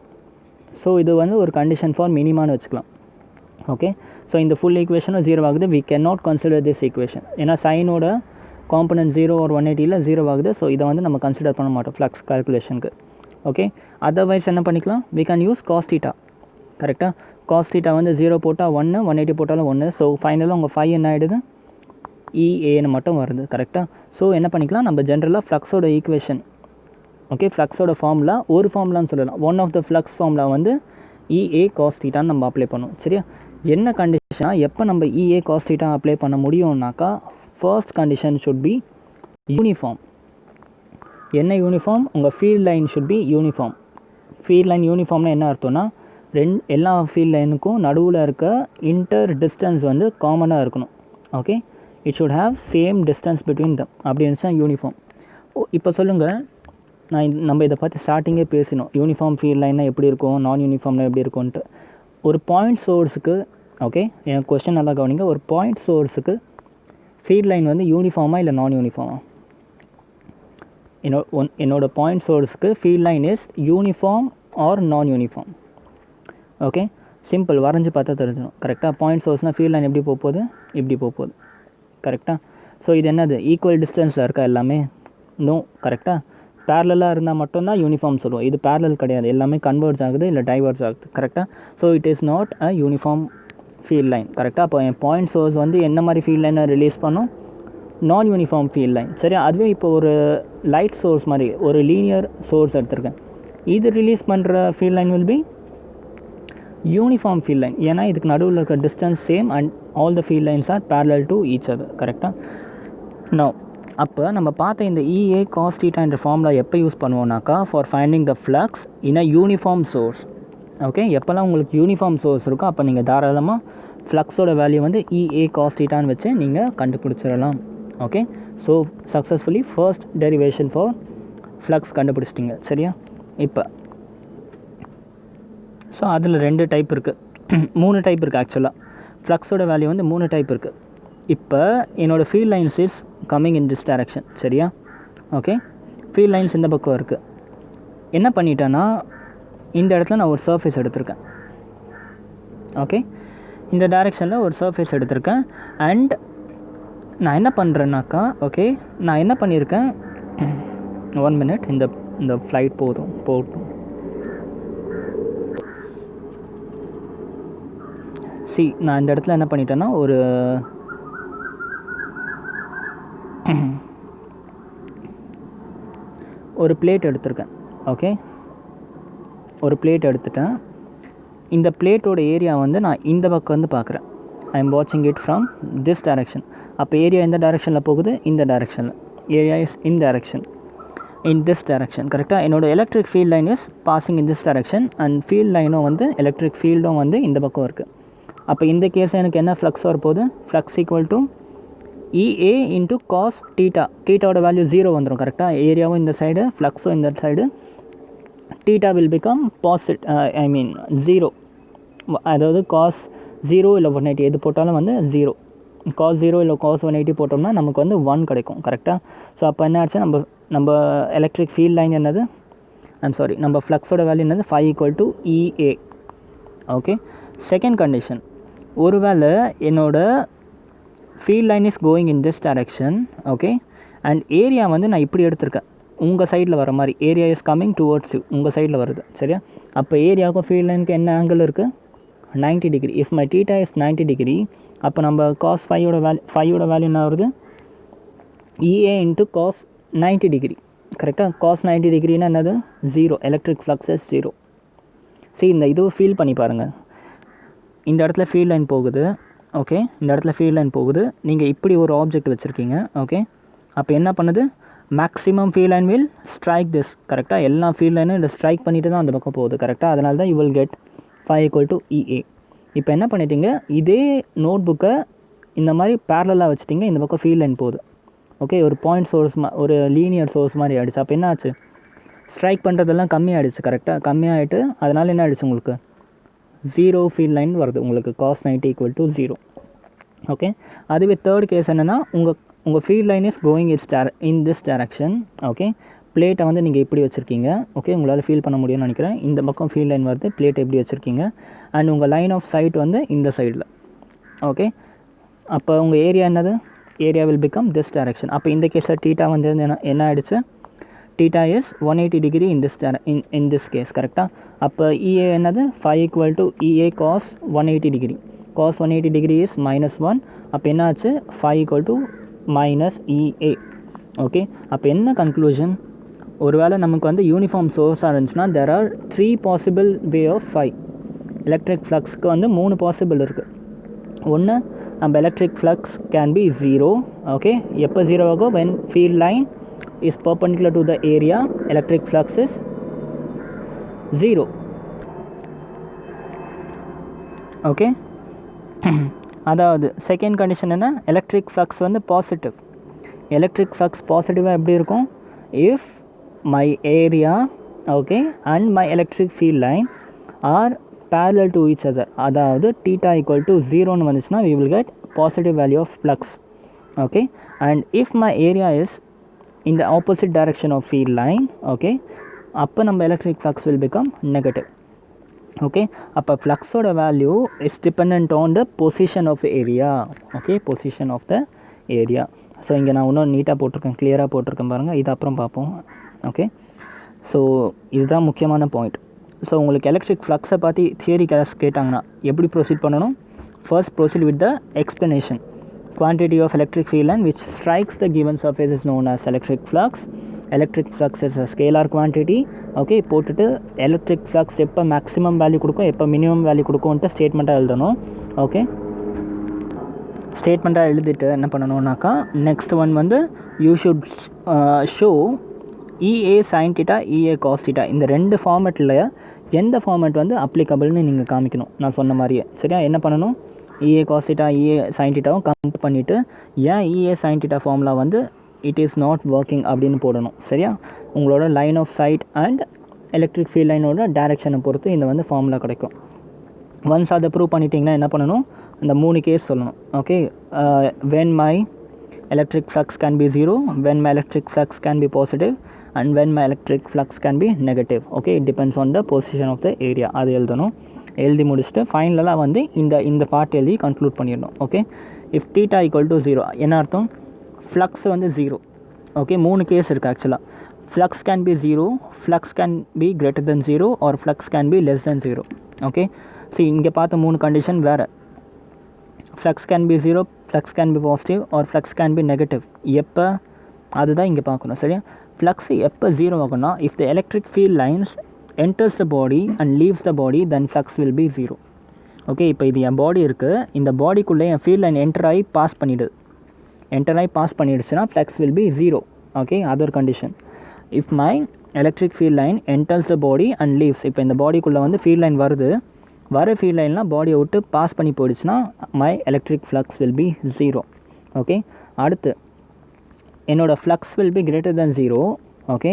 ஸோ இது வந்து ஒரு கண்டிஷன் ஃபார் மினிமான்னு வச்சுக்கலாம். ஓகே, ஸோ இந்த ஃபுல் ஈக்குவேஷனும் 0 ஆகுது. We can not consider this equation. ஏன்னா சைனோட காம்பனண்ட் 0 or 180ல் 0 ஆகுது. ஸோ இதை வந்து நம்ம கன்சிடர் பண்ண மாட்டோம் ஃப்ளக்ஸ் கால்குலேஷனுக்கு. ஓகே, அதர்வைஸ் என்ன பண்ணிக்கலாம்? We can use cos theta. கரெக்டாக? காஸ் தீட்டா வந்து 0 போட்டால் 1, 180 போட்டாலும் 1. ஸோ ஃபைனலாக உங்கள் phi என்ன ஆகிடுது? EAன்னு மட்டும் வருது. கரெக்டாக? ஸோ என்ன பண்ணிக்கலாம்? நம்ம ஜென்ரலாக ஃப்ளக்ஸோட ஈக்குவேஷன், ஓகே, ஃப்ளக்ஸோட ஃபார்முலா ஒரு ஃபார்முலான்னு சொல்லலாம். One of the flux formula வந்து EA cos theta நம்ம அப்ளை பண்ணுவோம். சரியா? என்ன கண்டிஷனாக எப்போ நம்ம EA cos theta அப்ளை பண்ண முடியும்னாக்கா first condition should be uniform. என்ன யூனிஃபார்ம்? உங்கள் field line should be uniform. Field line யூனிஃபார்ம்னா என்ன அர்த்தம்னா எல்லா ஃபீல்ட் லைனுக்கும் நடுவில் இருக்க இன்டர் டிஸ்டன்ஸ் வந்து காமனாக இருக்கணும். Okay, it should have same distance between தம். அப்படி இருந்துச்சுன்னா யூனிஃபார்ம். இப்போ சொல்லுங்கள், நம்ம இதை பார்த்து ஸ்டார்டிங்கே பேசினோம். யூனிஃபார்ம் ஃபீல்ட் லைன்னா எப்படி இருக்கும், நான் யூனிஃபார்ம்னா எப்படி இருக்கும்ன்ட்டு. ஒரு பாயிண்ட் சோர்ஸுக்கு, ஓகே, என் கொஸ்டின் நல்லா கவனிங்க. ஒரு பாயிண்ட் சோர்ஸுக்கு ஃபீல்ட் லைன் வந்து யூனிஃபார்மா இல்லை நான் யூனிஃபார்மா? என்னோட பாயிண்ட் சோர்ஸுக்கு field line is uniform or non uniform. Okay, simple, வரைஞ்சி பார்த்தா தெரிஞ்சிடும். கரெக்டாக? பாயிண்ட் சோர்ஸ்னால் ஃபீல்ட் லைன் எப்படி போகுது? இப்படி போகுது. கரெக்டாக? ஸோ இது என்னது? ஈக்குவல் டிஸ்டன்ஸில் இருக்கா எல்லாமே? நோ. கரெக்டாக? பேரலாக இருந்தால் மட்டும்தான் யூனிஃபார்ம் சொல்லுவோம். இது பேரலல் கிடையாது, எல்லாமே கன்வர்ஜ் ஆகுது இல்லை டைவர்ஜ் ஆகுது. கரெக்டாக? So it is not a uniform field line. கரெக்டாக? அப்போ என் பாயிண்ட் சோர்ஸ் வந்து என்ன மாதிரி ஃபீல்ட் லைனை ரிலீஸ் பண்ணும்? நான் யூனிஃபார்ம் ஃபீல்ட் லைன். சரி, அதுவே இப்போ ஒரு லைட் சோர்ஸ் மாதிரி ஒரு லீனியர் சோர்ஸ் எடுத்திருக்கேன். இது ரிலீஸ் பண்ணுற field line will be uniform field line, ஏன்னா இதுக்கு நடுவில் இருக்க distance same and all the field lines are parallel to each other. கரெக்டாக? நோ அப்போ நம்ம பார்த்த இந்த EA cos theta என்ற ஃபார்முலா எப்போ யூஸ் பண்ணுவோம்னாக்கா for finding the flux in a uniform source. Okay, எப்போல்லாம் உங்களுக்கு யூனிஃபார்ம் சோர்ஸ் இருக்கோ அப்போ நீங்கள் தாராளமாக ஃப்ளக்ஸோட வேல்யூ வந்து EA cos thetaன்னு வச்சு நீங்கள் கண்டுபிடிச்சிடலாம். ஓகே, so successfully first derivation for flux கண்டுபிடிச்சிட்டிங்க. சரியா? இப்போ ஸோ அதில் 2 டைப் இருக்குது, 3 டைப் இருக்குது ஆக்சுவலாக. ஃப்ளக்ஸோட வேல்யூ வந்து 3 டைப் இருக்குது. இப்போ என்னோடய field lines is coming in this direction. சரியா? ஓகே, ஃபீல்ட் லைன்ஸ் இந்த பக்கம் இருக்குது. என்ன பண்ணிட்டேன்னா இந்த இடத்துல நான் ஒரு சர்ஃபேஸ் எடுத்திருக்கேன். ஓகே, இந்த டைரெக்ஷனில் ஒரு சர்ஃபேஸ் எடுத்திருக்கேன். அண்ட் நான் என்ன பண்ணுறேன்னாக்கா, ஓகே, நான் என்ன பண்ணியிருக்கேன், 1 minute, இந்த ஃப்ளைட் போகட்டும். நான் இந்த இடத்துல என்ன பண்ணிட்டேன்னா ஒரு பிளேட் எடுத்திருக்கேன். ஓகே, ஒரு பிளேட் எடுத்துட்டேன். இந்த பிளேட்டோட ஏரியா வந்து நான் இந்த பக்கம் வந்து பார்க்குறேன். ஐ எம் வாட்சிங் இட் ஃப்ரம் திஸ் டைரக்ஷன். அப்போ ஏரியா எந்த டைரக்ஷனில் போகுது? இந்த டைரக்ஷனில். Area is in direction, in this direction. கரெக்டாக? என்னோட electric field line is passing in this direction and field லைனும் வந்து எலக்ட்ரிக் ஃபீல்டும் வந்து இந்த பக்கம் இருக்குது. அப்போ இந்த கேஸில் எனக்கு என்ன ஃப்ளக்ஸ் வரப்போகுது? Flux equal to EA into cos theta. டீட்டாவோட வேல்யூ 0 வந்துடும். கரெக்டாக? ஏரியாவும் இந்த சைடு, ஃப்ளக்ஸும் இந்த side. Theta will become I mean 0. அதாவது காஸ் 0 இல்லை 180 எது போட்டாலும் வந்து 0. காஸ் 0 இல்லை காஸ் 180 போட்டோம்னா நமக்கு வந்து 1 கிடைக்கும். கரெக்டாக? ஸோ அப்போ என்ன ஆச்சு, நம்ம எலக்ட்ரிக் ஃபீல்ட் லைன் என்னது, நம்ம ஃப்ளக்ஸோட வேல்யூ என்னது, phi equal to EA. Okay, second condition, ஒருவேளை என்னோட field line is going in this direction. Okay, and area வந்து நான் இப்படி எடுத்திருக்கேன், உங்கள் சைடில் வர மாதிரி. Area is coming towards you, உங்கள் சைடில் வருது. சரியா? அப்போ ஏரியாவுக்கும் ஃபீல்ட் லைனுக்கு என்ன ஆங்கிள் இருக்குது? 90 degree. If my theta is 90 degree, அப்போ நம்ம காஸ் ஃபையோட வேல்யூ என்ன வருது? EA into cos 90 degree. கரெக்டாக? காஸ் 90 டிகிரின்னா என்னது? 0. Electric flux is 0. இந்த இதுவை ஃபீல் பண்ணி பாருங்கள். இந்த இடத்துல ஃபீல்ட் லைன் போகுது. ஓகே, இந்த இடத்துல ஃபீல்ட் லைன் போகுது. நீங்கள் இப்படி ஒரு ஆப்ஜெக்ட் வச்சுருக்கீங்க. ஓகே, அப்போ என்ன பண்ணுது? Maximum field line will strike this. கரெக்டாக? எல்லா ஃபீல்ட் லைனும் இதை ஸ்ட்ரைக் பண்ணிட்டு தான் அந்த பக்கம் போகுது. கரெக்டாக? அதனால தான் you will get phi equal to EA. இப்போ என்ன பண்ணிட்டீங்க, இதே நோட் புக்கை இந்த மாதிரி பேரலாக வச்சுட்டிங்க, இந்த பக்கம் ஃபீல்ட் லைன் போகுது. ஓகே, ஒரு பாயிண்ட் சோர்ஸ் ஒரு லீனியர் சோர்ஸ் மாதிரி ஆகிடுச்சு. அப்போ என்ன ஆச்சு? ஸ்ட்ரைக் பண்ணுறதெல்லாம் கம்மியாகிடுச்சு. கரெக்டாக? கம்மியாகிட்டு அதனால் என்ன ஆகிடுச்சு, உங்களுக்கு 0 ஃபீல்ட் லைன் வருது. உங்களுக்கு காஸ் 90 ஈக்குவல் டு 0. ஓகே, அதுவே தேர்ட் கேஸ் என்னென்னா, உங்கள் field line is going in this direction. Okay, பிளேட்டை வந்து நீங்கள் இப்படி வச்சுருக்கீங்க. ஓகே, உங்களால் ஃபீல் பண்ண முடியும்னு நினைக்கிறேன். இந்த பக்கம் ஃபீல்ட் லைன் வருது, பிளேட்டை எப்படி வச்சுருக்கீங்க, அண்ட் உங்கள் லைன் ஆஃப் சைட் வந்து இந்த சைடில். ஓகே, அப்போ உங்கள் ஏரியா என்னது? Area will become this direction. அப்போ இந்த கேஸில் டீட்டா வந்து என்ன ஆகிடுச்சு? Theta is 180 degree in this case. கரெக்டாக? அப்போ EA என்னது? phi equal to EA cos 180 degree. Cos 180 degree is -1. அப்போ என்ன ஆச்சு? phi equal to -EA. Okay, அப்போ என்ன கன்க்ளூஷன்? ஒருவேளை நமக்கு வந்து யூனிஃபார்ம் சோர்ஸாக இருந்துச்சுன்னா there are 3 possible way of phi. Electric ஃப்ளக்ஸ்க்கு வந்து 3 பாசிபிள் இருக்குது. ஒன்று, நம்ம electric flux can be 0. Okay, எப்போ 0 ஆகும்? when field line is perpendicular to the area, electric flux is 0. Okay, அதாவது செகண்ட் கண்டிஷன் என்ன? எலக்ட்ரிக் ஃப்ளக்ஸ் வந்து பாசிட்டிவ். எலக்ட்ரிக் ஃப்ளக்ஸ் பாசிட்டிவாக எப்படி இருக்கும்? If my area, okay, and my electric field line are parallel to each other. அதாவது theta equal to 0 வந்துச்சுன்னா we will get positive value of flux. Okay, and if my area is in the opposite direction of field line, okay, அப்போ நம்ம electric flux will become negative. Okay, அப்போ fluxோட value is dependent on the position of area. Okay, position of the area. So இங்கே நான் இன்னும் நீட்டாக போட்டிருக்கேன், கிளியராக போட்டிருக்கேன் பாருங்கள். இது அப்புறம் பார்ப்போம். ஓகே, ஸோ இதுதான் முக்கியமான பாயிண்ட். ஸோ உங்களுக்கு எலக்ட்ரிக் ஃப்ளக்ஸை பற்றி தியரி கிளாஸ் கேட்டாங்கன்னா எப்படி ப்ரொசீட் பண்ணணும்? First proceed with the explanation. Quantity of electric field line which strikes the given surface is known as electric flux. Electric flux is a scalar quantity. Okay, போட்டுட்டு எலக்ட்ரிக் ஃப்ளக்ஸ் எப்போ மேக்ஸிமம் வேல்யூ கொடுக்கும் எப்போ மினிமம் வேல்யூ கொடுக்கும்ன்ட்டு ஸ்டேட்மெண்ட்டாக எழுதணும். ஓகே, ஸ்டேட்மெண்ட்டாக எழுதிட்டு என்ன பண்ணணுன்னாக்கா நெக்ஸ்ட் ஒன் வந்து you should show EA sine theta EA cos theta இந்த ரெண்டு ஃபார்மேட்டில் எந்த ஃபார்மேட் வந்து அப்ளிகபிள்னு நீங்கள் காமிக்கணும். நான் சொன்ன மாதிரியே சரியா. என்ன பண்ணணும், EA cos theta EA sine தீட்டாவும் கம்பேர் பண்ணிவிட்டு ஏன் இஏ சைன் தீட்டா ஃபார்முலா வந்து இட் இஸ் நாட் ஒர்க்கிங் அப்படின்னு போடணும். சரியா. உங்களோட line of sight and electric field லைனோட டைரெக்ஷனை பொறுத்து இந்த வந்து ஃபார்முலா கிடைக்கும். ஒன்ஸ் அதை ப்ரூவ் பண்ணிட்டீங்கன்னா என்ன பண்ணணும், இந்த 3 கேஸ் சொல்லணும். Okay, when my electric flux can be 0, when my electric flux can be positive, and when my electric flux can be negative. Okay, it depends on the position of the area. அது எழுதணும். எழுதி முடிச்சுட்டு ஃபைனலாக வந்து இந்த பார்ட் எழுதி கன்க்ளூட் பண்ணிடணும். Okay, if theta equal to 0 என்ன அர்த்தம், ஃப்ளக்ஸ் வந்து 0. ஓகே, 3 கேஸ் இருக்குது ஆக்சுவலாக. Flux can be 0, flux can be greater than 0 or flux can be less than 0. Okay, so இங்கே பார்த்த 3 கண்டிஷன் வேறு. Flux can be 0, flux can be positive or flux can be negative. எப்போ அதுதான் இங்கே பார்க்கணும். சரியா. ஃப்ளக்ஸ் எப்போ 0 ஆகும்னா if the electric field lines enters the body and leaves the body, then flux will be 0. Okay, இப்போ இது என் பாடி இருக்குது, இந்த பாடிக்குள்ளே என் ஃபீல்ட் லைன் என்டர் ஆகி பாஸ் பண்ணிடுச்சுன்னா ஃப்ளக்ஸ் will be 0. ஓகே, other condition. If my electric field line enters the body and leaves, இப்போ இந்த பாடிக்குள்ளே வந்து ஃபீல்ட் லைன் வருது, வர ஃபீல்ட் லைன்லாம் பாடியை விட்டு பாஸ் பண்ணி போயிடுச்சுன்னா my electric flux will be 0. Okay, அடுத்து என்னோடய flux will be greater than 0. Okay,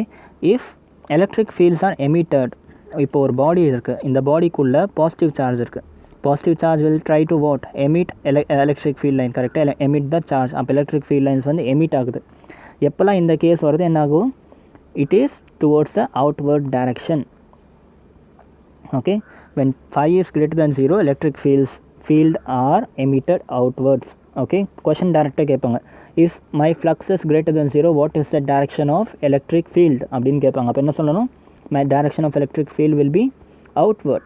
if electric fields are emitted. இப்போ ஒரு பாடி இருக்குது, இந்த பாடிக்குள்ளே பாசிட்டிவ் சார்ஜ் இருக்குது. Positive charge will try to what emit electric field line. கரெக்டாக எமிட் த சார்ஜ். அப்போ எலக்ட்ரிக் ஃபீல்ட் லைன்ஸ் வந்து எமிட் ஆகுது. எப்போல்லாம் இந்த கேஸ் வருது என்ன ஆகும், it is towards the outward direction. Okay, when phi is greater than 0 electric field are emitted outwards. Okay, question directly கேட்பாங்க, if my flux is greater than 0 what is the direction of electric field அப்படின்னு கேட்பாங்க. அப்போ என்ன சொல்லணும், my direction of electric field will be outward.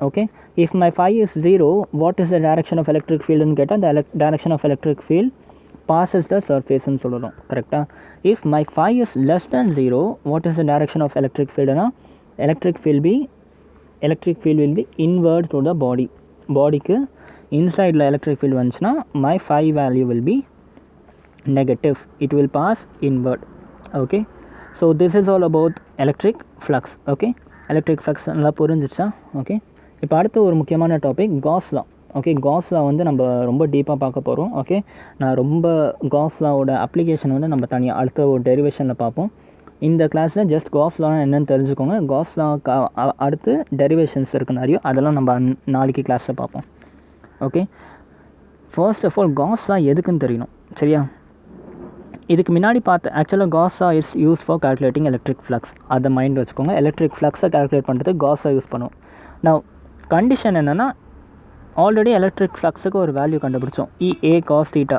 Okay, if my phi is 0 what is the direction of electric field ன்னு கேட்டால் the direction of electric field passes the surface ன்னு சொல்லணும். கரெக்டாக. if my phi is less than 0 what is the direction of electric field னா electric field will be inward to the body. பாடிக்கு இன்சைடில் எலக்ட்ரிக் ஃபீல்டு வந்துச்சுன்னா my phi value will be negative. It will pass inward. Okay, so this is all about electric flux. Okay, electric flux நல்லா புரிஞ்சிடுச்சா. ஓகே, இப்போ அடுத்து ஒரு முக்கியமான topic cos law. Okay, cos லா வந்து நம்ம ரொம்ப டீப்பாக பார்க்க போகிறோம். ஓகே, நான் ரொம்ப காஸ் லாவோட அப்ளிகேஷன் வந்து நம்ம தனியாக அடுத்த ஒரு டெரிவேஷனில் பார்ப்போம். இந்த கிளாஸில் ஜஸ்ட் காஸ் லா என்னென்னு தெரிஞ்சுக்கோங்க. காஸ் லா அடுத்து டெரிவேஷன்ஸ் இருக்குது நிறைய, அதெல்லாம் நம்ம நாளைக்கு கிளாஸில் பார்ப்போம். Okay, first of all Gauss law எதுக்குன்னு தெரியணும். சரியா. இதுக்கு முன்னாடி பார்த்து ஆக்சுவலாக Gauss law is use for calculating electric flux. அதை மைண்ட் வச்சுக்கோங்க. எலக்ட்ரிக் ஃப்ளக்ஸை கால்குலேட் பண்ணுறதுக்கு காஸ் லா யூஸ் பண்ணுவோம். நான் கண்டிஷன் என்னென்னா ஆல்ரெடி எலக்ட்ரிக் ஃப்ளக்ஸுக்கு ஒரு வேல்யூ கண்டுபிடிச்சோம், இஏ காஸ் தீட்டா.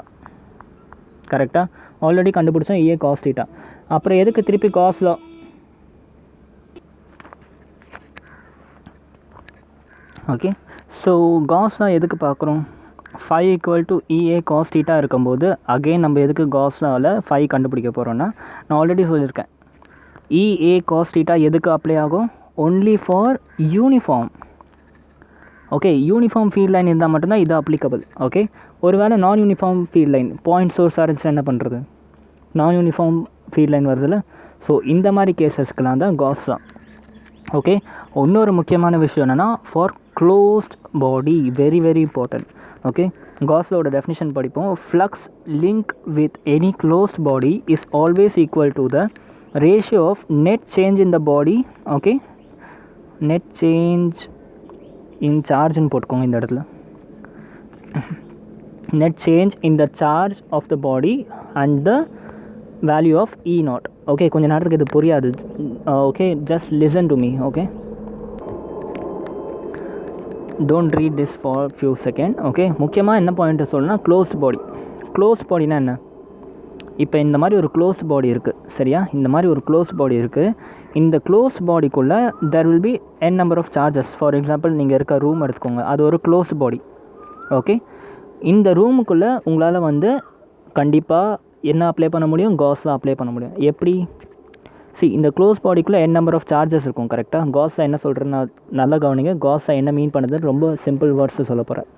கரெக்டாக, ஆல்ரெடி கண்டுபிடிச்சோம் இஏ காஸ் தீட்டா. அப்புறம் எதுக்கு திருப்பி Gauss law? Okay, so Gauss law எதுக்கு பார்க்குறோம், phi equal to EA cos theta இருக்கும்போது அகெயின் நம்ம எதுக்கு காஸ் லாவில் phi கண்டுபிடிக்க போகிறோன்னா, நான் ஆல்ரெடி சொல்லியிருக்கேன் இஏ காஸ் தீட்டா எதுக்கு அப்ளை ஆகும், only for uniform. Okay, uniform field line இருந்தால் மட்டும்தான் இது அப்ளிகபிள். ஓகே, ஒருவேளை நான் யூனிஃபார்ம் ஃபீல்ட் லைன் பாயிண்ட் சோர்ஸாக இருந்துச்சுன்னா என்ன பண்ணுறது, நான் யூனிஃபார்ம் ஃபீல்ட் லைன் வருதுல்ல. ஸோ இந்த மாதிரி கேசஸ்க்கெலாம் தான் காஸ் லா. ஓகே, இன்னொரு முக்கியமான விஷயம் என்னென்னா for closed body, very very important. Okay, Gauss லாவோட டெஃபினிஷன் படிப்போம். Flux link with any closed body is always equal to the ratio of net change in the body. Okay, net change in சார்ஜ்னு போட்டுக்கோங்க இந்த இடத்துல. net change in the charge of the body and the value of E naught. Okay, கொஞ்சம் நேரத்துக்கு இது புரியாது. Okay, just listen to me. Okay, don't read this for few second. Okay, முக்கியமாக என்ன பாயிண்ட் சொல்லணும்னா க்ளோஸ்ட் பாடி. க்ளோஸ்ட் பாடினா என்ன, இப்போ இந்த மாதிரி ஒரு க்ளோஸ்ட் பாடி இருக்குது. சரியா, இந்த மாதிரி ஒரு க்ளோஸ்ட் பாடி இருக்குது. இந்த க்ளோஸ்ட் பாடிக்குள்ளே there will be n number of charges. For example நீங்கள் இருக்க ரூம் எடுத்துக்கோங்க, அது ஒரு க்ளோஸ்ட் பாடி. ஓகே, இந்த ரூமுக்குள்ளே உங்களால் வந்து கண்டிப்பாக என்ன அப்ளை பண்ண முடியும், காஸ் லா அப்ளை பண்ண முடியும். எப்படி, இந்த க்ளோஸ் பாடிக்குள்ளே n நம்பர் ஆஃப் சார்ஜஸ் இருக்கும் கரெக்டாக. காஸில் என்ன சொல்கிறேன்னா நல்லா கவனிங்க. காஸில் என்ன மீன் பண்ணுறது ரொம்ப சிம்பிள் வேர்ட்ஸு சொல்ல போகிறேன்.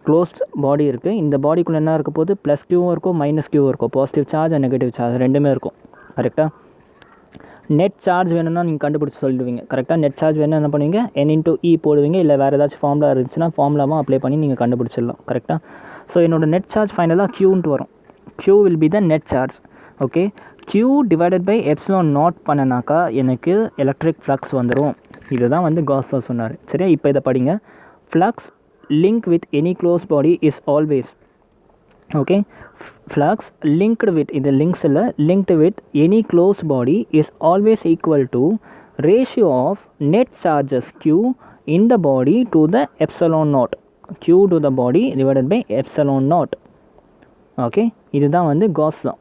க்ளோஸ்ட் பாடி இருக்குது, இந்த பாடிக்குள்ளே என்ன இருக்க போது ப்ளஸ் க்யூவும் இருக்கும் மைனஸ் க்யூவும் இருக்கும், positive charge and negative charge ரெண்டுமே இருக்கும் கரெக்டாக. நெட் சார்ஜ் வேணும்னா நீங்கள் கண்டுபிடிச்சி சொல்லிடுவீங்க கரெக்டாக. நெட் சார்ஜ் வேணும் என்ன பண்ணுவீங்க n/e போடுவீங்க, இல்லை வேறு ஏதாச்சும் ஃபார்முலா இருந்துச்சுன்னா ஃபார்முலாவும் அப்ளை பண்ணி நீங்கள் கண்டுபிடிச்சிடலாம் கரெக்டாக. ஸோ என்னோடய நெட் சார்ஜ் ஃபைனலாக க்யூன்ட்டு வரும். Q will be the net charge. Okay, Q divided by epsilon naught பண்ணனாக்கா எனக்கு எலக்ட்ரிக் ஃப்ளக்ஸ் வந்துடும். இதுதான் வந்து காஸ் லா சொன்னார் சரியா. இப்போ இதை படிங்க. Flux link with any closed body is always, okay, flux linked with இந்த linksல linked with any closed body is always equal to ratio of net charges q in the body to the epsilon naught, q to the body divided by epsilon naught. okay, இதுதான் வந்து Gauss law.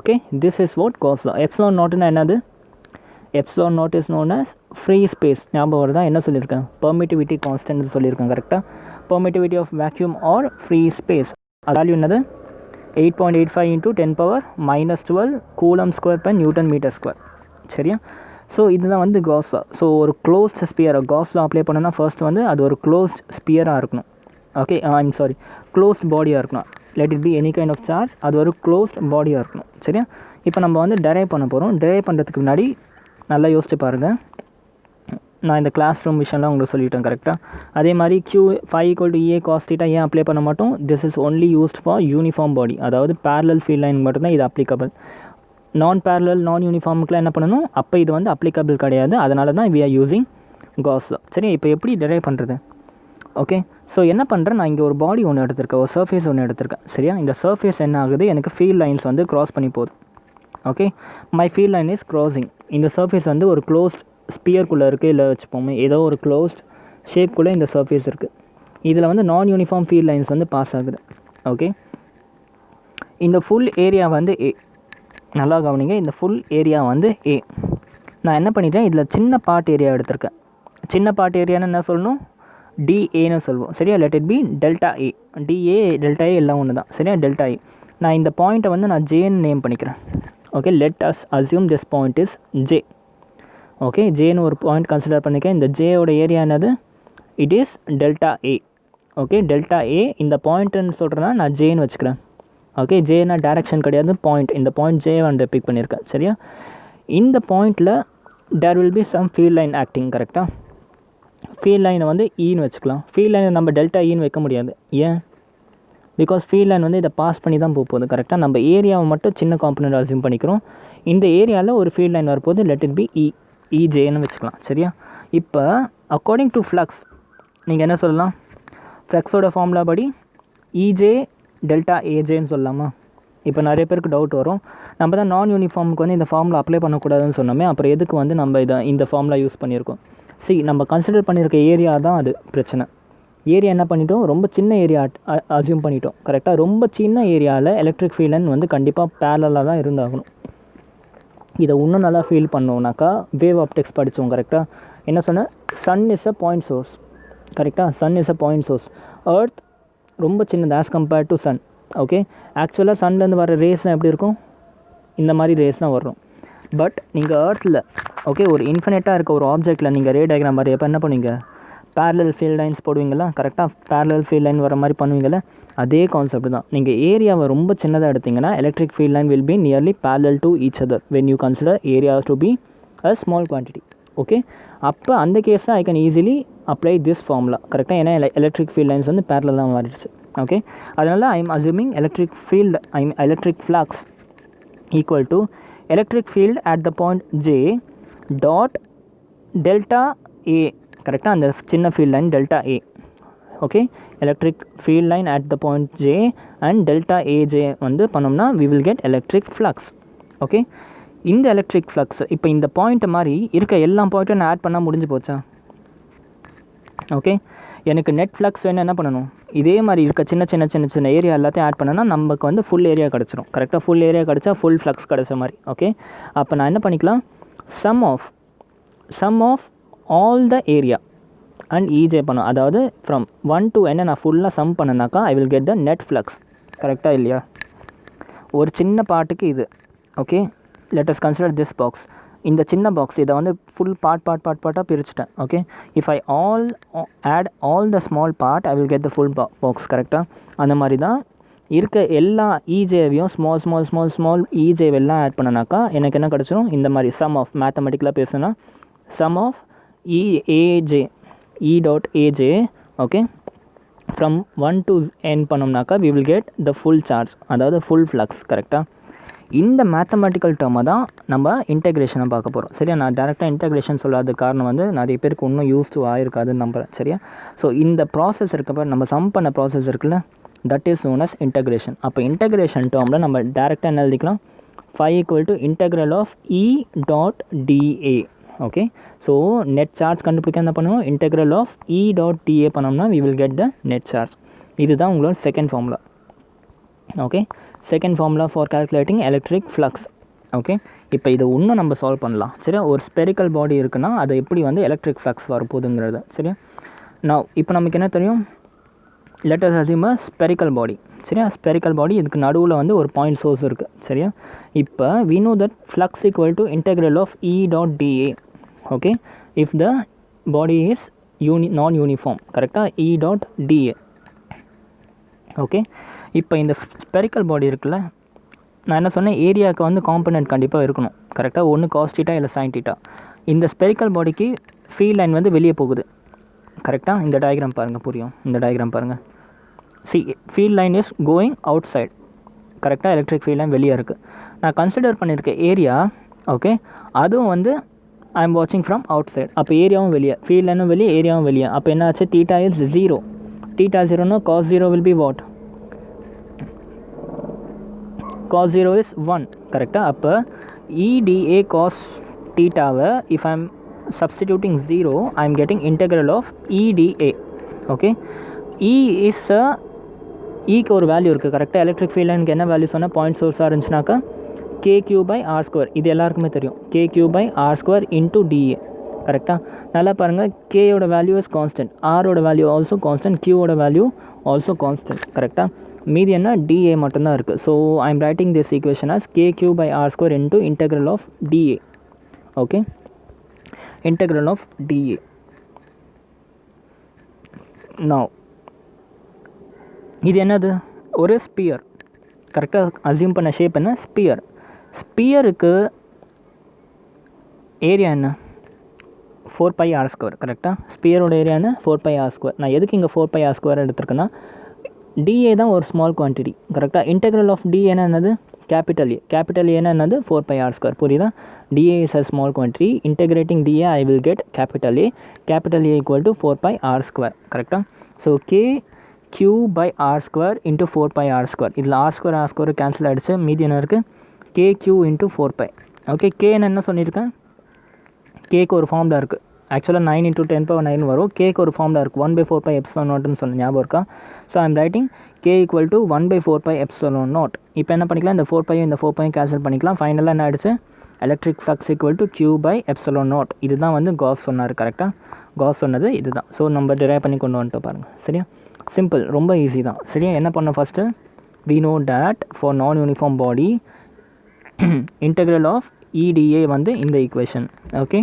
okay, this is what cos law. epsilon naught னா என்னது? epsilon naught is known as free space. ஞாபகம் வருதா? என்ன சொல்லியிருக்கேன்? permittivity constant சொல்லியிருக்கேன் கரெக்டாக. permittivity of vacuum or free space அது வேல்யூ என்னது? 8.85 into 10 - 12 coulomb square per newton metre square சரியா. ஸோ இதுதான் வந்து காஸ் லா. ஸோ ஒரு க்ளோஸ்ட் ஸ்பியரை காஸ் லா அப்ளை பண்ணோன்னா ஃபர்ஸ்ட் வந்து அது ஒரு க்ளோஸ்ட் ஸ்பியராக இருக்கணும். ஓகே, ஐம் சாரி, க்ளோஸ்ட் பாடியாக இருக்கணும். Let it be any kind of charge, அது ஒரு க்ளோஸ்ட் பாடியாக இருக்கணும் சரியா. இப்போ நம்ம வந்து டெரைவ் பண்ண போகிறோம். டெரைவ் பண்ணுறதுக்கு முன்னாடி நல்லா யோசிச்சு பாருங்கள். நான் இந்த கிளாஸ் ரூம் விஷயம்லாம் உங்களுக்கு சொல்லிட்டேன் கரெக்டாக. அதே மாதிரி q 5 = EA cos θ ஏன் அப்ளை பண்ண மாட்டோம்? This is only used for uniform body, அதாவது பேரலல் ஃபீல்ட் லைன் மட்டும்தான் இது அப்ளிகபிள். நான் பேரலல் நான் யூனிஃபார்முக்குலாம் என்ன பண்ணணும்? அப்போ இது வந்து அப்ளிகபிள் கிடையாது. அதனால தான் we are using Gauss law சரி. இப்போ எப்படி டெரைவ் பண்ணுறது? ஓகே, ஸோ என்ன பண்ணுறேன், நான் இங்கே ஒரு பாடி ஒன்று எடுத்திருக்கேன், ஒரு சர்ஃபேஸ் ஒன்று எடுத்திருக்கேன் சரியா. இந்த சர்ஃபேஸ் என்ன ஆகுது, எனக்கு ஃபீல்ட் லைன்ஸ் வந்து க்ராஸ் பண்ணி போகுது. Okay, my field line is crossing. இந்த சர்ஃபேஸ் வந்து ஒரு க்ளோஸ்ட் ஸ்பியர்க்குள்ளே இருக்குது, இல்லை வச்சுப்போமே ஏதோ ஒரு க்ளோஸ்ட் ஷேப்குள்ளே இந்த சர்ஃபேஸ் இருக்குது. இதில் வந்து நான் யூனிஃபார்ம் ஃபீல்ட் லைன்ஸ் வந்து பாஸ் ஆகுது. ஓகே, இந்த ஃபுல் ஏரியா வந்து ஏ. நல்லா கவனிங்க, இந்த ஃபுல் ஏரியா வந்து ஏ. நான் என்ன பண்ணிட்டேன், இதில் சின்ன பார்ட் ஏரியா எடுத்திருக்கேன். சின்ன பார்ட் ஏரியான்னு என்ன சொல்லணும்? டிஏன்னு சொல்லுவோம் சரியா. Let it be delta A. DA delta A எல்லாம் ஒன்று தான் சரியா. Delta A. நான் இந்த பாயிண்ட்டை வந்து நான் ஜேன்னு நேம் பண்ணிக்கிறேன். Okay, let us assume this point is J. Okay, ஜேன்னு ஒரு பாயிண்ட் கன்சிடர் பண்ணிக்க. இந்த ஜேயோட ஏரியா என்னது? It is delta A. Okay, delta A இந்த பாயிண்ட்டுன்னு சொல்கிறேன்னா நான் ஜேன்னு வச்சுக்கிறேன். ஓகே, ஜேனா டேரெக்ஷன் கிடையாது, பாயிண்ட். இந்த பாயிண்ட் ஜே வந்து பிக் பண்ணியிருக்கேன் சரியா. இந்த பாயிண்டில் there will be some field line acting கரெக்டாக. ஃபீல்ட் லைனை வந்து ஈன்னு வச்சுக்கலாம். ஃபீல்ட் லைனை நம்ம டெல்டா ஈன்னு வைக்க முடியாது. ஏன்? பிகாஸ் ஃபீல்ட் லைன் வந்து இதை பாஸ் பண்ணி தான் போகுது கரெக்டாக. நம்ம ஏரியாவை மட்டும் சின்ன காம்பனண்ட் அஸ்யூம் பண்ணிக்கிறோம். இந்த ஏரியாவில் ஒரு ஃபீல்ட் லைன் வரப்போது, லெட் இட் பி இஜேன்னு வச்சுக்கலாம் சரியா. இப்போ அக்கார்டிங் டு ஃப்ளக்ஸ் நீங்கள் என்ன சொல்லலாம்? ஃப்ளக்ஸோட ஃபார்முலா படி இஜே டெல்டா ஏஜேன்னு சொல்லலாமா? இப்போ நிறைய பேருக்கு டவுட் வரும், நம்ம தான் நான் யூனிஃபார்முக்கு வந்து இந்த ஃபார்முலா அப்ளை பண்ணக்கூடாதுன்னு சொன்னோமே, அப்புறம் எதுக்கு வந்து நம்ம இந்த ஃபார்முலா யூஸ் பண்ணியிருக்கோம்? நம்ம கன்சிடர் பண்ணியிருக்க ஏரியா தான் அது பிரச்சனை. ஏரியா என்ன பண்ணிட்டோம், ரொம்ப சின்ன ஏரியா அஸ்யூம் பண்ணிட்டோம் கரெக்டாக. ரொம்ப சின்ன ஏரியாவில் எலக்ட்ரிக் ஃபீல்ட் லைன் வந்து கண்டிப்பாக பேரலாக தான் இருந்தாகணும். இதை இன்னும் நல்லா ஃபீல் பண்ணோம்னாக்கா வேவ் ஆப்டிக்ஸ் படித்தோம் கரெக்டாக. என்ன சொன்னேன்? Sun is a point source கரெக்டாக. Sun is a point source. Earth ரொம்ப சின்னது as compared to sun. Okay, ஆக்சுவலாக சன்லேருந்து வர ரேஸ்லாம் எப்படி இருக்கும்? இந்த மாதிரி ரேஸ் தான் வரும். பட் நீங்கள் எர்த்தில் ஓகே ஒரு இன்ஃபினிட்டாக இருக்க ஒரு ஆப்ஜெக்ட்டில் நீங்கள் ரே டயக்ராம் மாதிரி எப்போ என்ன பண்ணுவீங்க? பேரலல் ஃபீல்ட் லைன்ஸ் போடுவீங்களா கரெக்டாக. பேரலல் ஃபீல்ட் லைன் வர மாதிரி பண்ணுவீங்களா? அதே கான்செப்ட் தான். நீங்கள் ஏரியாவை ரொம்ப சின்னதாக எடுத்திங்கன்னா electric field line will B nearly parallel to each other when you consider area to be a small quantity. Okay, அப்போ அந்த கேஸில் I can easily apply this formula கரெக்டாக. ஏன்னா எலக்ட்ரிக் ஃபீல்ட் லைன்ஸ் வந்து பேரலல் தான் மாறிடுச்சு. ஓகே, அதனால் I am assuming electric flux equal to electric field at the point J dot delta ஏ கரெக்டாக. அந்த சின்ன field line delta A. Okay, electric field line at the point J and delta AJ வந்து பண்ணோம்னா we will get electric flux. Okay, இந்த எலக்ட்ரிக் ஃப்ளக்ஸ் இப்போ இந்த பாயிண்ட்டை மாதிரி இருக்க எல்லா பாயிண்ட்டும் நான் ஆட் பண்ணால் முடிஞ்சு போச்சா? ஓகே, எனக்கு நெட் ஃப்ளக்ஸ் வேணும், என்ன பண்ணணும்? இதே மாதிரி இருக்க சின்ன ஏரியா எல்லாத்தையும் ஆட் பண்ணனா நமக்கு வந்து ஃபுல் ஏரியா கிடச்சிரும் கரெக்டாக. ஃபுல் ஏரியா கிடச்சா ஃபுல் ஃப்ளக்ஸ் கிடச்ச மாதிரி. ஓகே, அப்போ நான் என்ன பண்ணிக்கலாம்? Sum of all the area and EJ பண்ணும். அதாவது ஃப்ரம் 1 to n நான் ஃபுல்லாக சம் பண்ணனாக்கா I will get the net flux கரெக்டாக இல்லையா? ஒரு சின்ன பார்ட்டுக்கு இது. Okay, let us consider this box. இந்த சின்ன பாக்ஸ் இதை வந்து ஃபுல் பார்ட்டாக பிரிச்சுட்டேன். Okay, if I add all the small part I will get the full box. கரெக்டாக அந்த மாதிரி தான் இருக்க எல்லா இஜேவையும் ஸ்மால் இஜேவெல்லாம் ஆட் பண்ணனாக்கா எனக்கு என்ன கிடச்சிரும், இந்த மாதிரி சம் ஆஃப் மேத்தமெட்டிக்கலாக பேசுனா sum of AJ dot AJ. Okay, from 1 to n பண்ணோம்னாக்கா we will get the full charge, அதாவது ஃபுல் ஃப்ளக்ஸ். கரெக்டாக இந்த மேத்தமெட்டிக்கல் டேர்மை தான் நம்ம இன்டெக்ரேஷனை பார்க்க போகிறோம். சரியா, நான் டேரெக்டாக இன்டெக்ரேஷன் சொல்லாத காரணம் வந்து நிறைய பேருக்கு இன்னும் யூஸ் டு ஆகிருக்காதுன்னு நம்புகிறேன். சரியா, ஸோ இந்த ப்ராசஸ் இருக்கப்போ நம்ம சம் பண்ண ப்ராசஸ் இருக்குல்ல, that is known as integration. அப்போ இன்டெக்ரேஷன் டேர்மில் நம்ம டேரெக்டாக என்ன எழுதிக்கலாம், phi equal to integral of E dot dA. Okay, so net charge கண்டுபிடிக்க என்ன பண்ணுவோம், integral of E dot dA பண்ணோம்னா we will get the net charge. இதுதான் உங்களோட second formula. Okay, second formula for calculating electric flux. Okay, இப்போ இதை இன்னும் நம்ம சால்வ் பண்ணலாம். சரியா, ஒரு ஸ்பெரிக்கல் பாடி இருக்குன்னா அதை எப்படி வந்து எலக்ட்ரிக் ஃப்ளக்ஸ் வரப்போகுதுங்கிறது. சரியா, நான் இப்போ நமக்கு என்ன தெரியும், let us assume a spherical body. சரியா, ஸ்பெரிக்கல் பாடி, இதுக்கு நடுவில் வந்து ஒரு பாயிண்ட் சோர்ஸ் இருக்குது. சரியா, இப்போ we know that flux equal to integral of E dot dA. Okay, if the body is non-uniform. கரெக்டாக, E dot dA. ஓகே, இப்போ இந்த ஸ்பெரிக்கல் பாடி இருக்குல்ல, நான் என்ன சொன்னேன், ஏரியாவுக்கு வந்து காம்பனண்ட் கண்டிப்பாக இருக்கணும். கரெக்டாக, ஒன்று காஸ் தீட்டா இல்லை சைன் தீட்டா. இந்த ஸ்பெரிக்கல் பாடிக்கு ஃபீல்ட் லைன் வந்து வெளியே போகுது. கரெக்டாக, இந்த டயக்ராம் பாருங்கள், புரியும். இந்த டயக்ராம் பாருங்கள், see field line is going out side. கரெக்டாக, எலக்ட்ரிக் ஃபீல்ட் லைன் வெளியே இருக்குது. நான் கன்சிடர் பண்ணியிருக்கேன் ஏரியா. ஓகே, அதுவும் வந்து ஐ எம் வாட்சிங் ஃப்ரம் அவுட் சைட். அப்போ ஏரியாவும் வெளியே, ஃபீல்ட் லைனும் வெளியே, ஏரியாவும் வெளியே. அப்போ என்ன ஆச்சு, தீட்டா இஸ் 0. தீட்டா 0னா cos 0 will be what, cos 0 is 1. கரெக்டாக, அப்போ EDA cos தீட்டாவை if I am substituting 0 I am getting integral of EDA. Okay, E is ஈக்கு ஒரு வேல்யூ இருக்குது. கரெக்டாக, எலக்ட்ரிக் ஃபீல்ட் லைனுக்கு என்ன வேல்யூ சொன்னால், பாயிண்ட் சோர்ஸாக இருந்துச்சுனாக்கா KQ/R². இது எல்லாருக்குமே தெரியும், KQ/R² into DA. கரெக்டாக, நல்லா பாருங்கள், கேயோட வேல்யூ இஸ் கான்ஸ்டன்ட், ஆரோட வேல்யூ ஆல்சோ கான்ஸ்டன்ட், கியூவோட வேல்யூ ஆல்சோ கான்ஸ்டன்ட். கரெக்டாக, மீதி என்ன DA மட்டும்தான் இருக்குது. So I am writing this equation as KQ/R² into integral of DA. Okay, integral of DA. now இது என்னது, ஒரு ஸ்பியர். கரெக்டாக, அசியூம் பண்ண ஷேப் என்ன, ஸ்பியர். ஸ்பியருக்கு ஏரியா என்ன, 4πr². கரெக்டாக, ஸ்பியரோட ஏரியா என்ன, 4πr². நான் எதுக்கு இங்கே 4πr² எடுத்துருக்கேன்னா, DA தான் ஒரு ஸ்மால் குவான்டிட்டி. கரெக்டாக, இன்டெக்ரல் ஆஃப் DA என்னது, கேபிட்டல் ஏ. கேபிட்டல் ஏன்னா என்னது, 4πr². புரியுதா, DA is a small quantity. Integrating DA I will get capital A. Capital A equal to 4πr². கரெக்டாக, ஸோ KQ/R² into 4πr². இதில் R² கேன்சல் ஆகிடுச்சு, மீதி என்ன இருக்குது, KQ into 4π. ஓகே, K என்ன சொல்லியிருக்கேன், கேக்கு ஒரு ஃபார்மில் இருக்குது. ஆக்சுவலாக 9 into 10⁻9 வரும். கேக்கு ஒரு ஃபார்மில் இருக்குது, 1/4πε0 சொன்ன ஞாபகம் இருக்கா. So I am writing K equal to 1/4πε0. இப்போ என்ன பண்ணிக்கலாம், இந்த 4π இந்த 4π கேன்சல் பண்ணிக்கலாம். ஃபைனலாக என்ன ஆகிடுச்சு, electric flux equal to Q/ε0. இதுதான் வந்து காஸ் சொன்னார். கரெக்டாக, காஸ் சொன்னது இதுதான். ஸோ நம்ம டிரைவ் பண்ணி கொண்டு வந்துட்டு பாருங்கள். சரியா, சிம்பிள், ரொம்ப ஈஸி தான். சரியா, என்ன பண்ணோம், first we know that for non-uniform body integral of EDA வந்து இந்த ஈக்குவேஷன். ஓகே,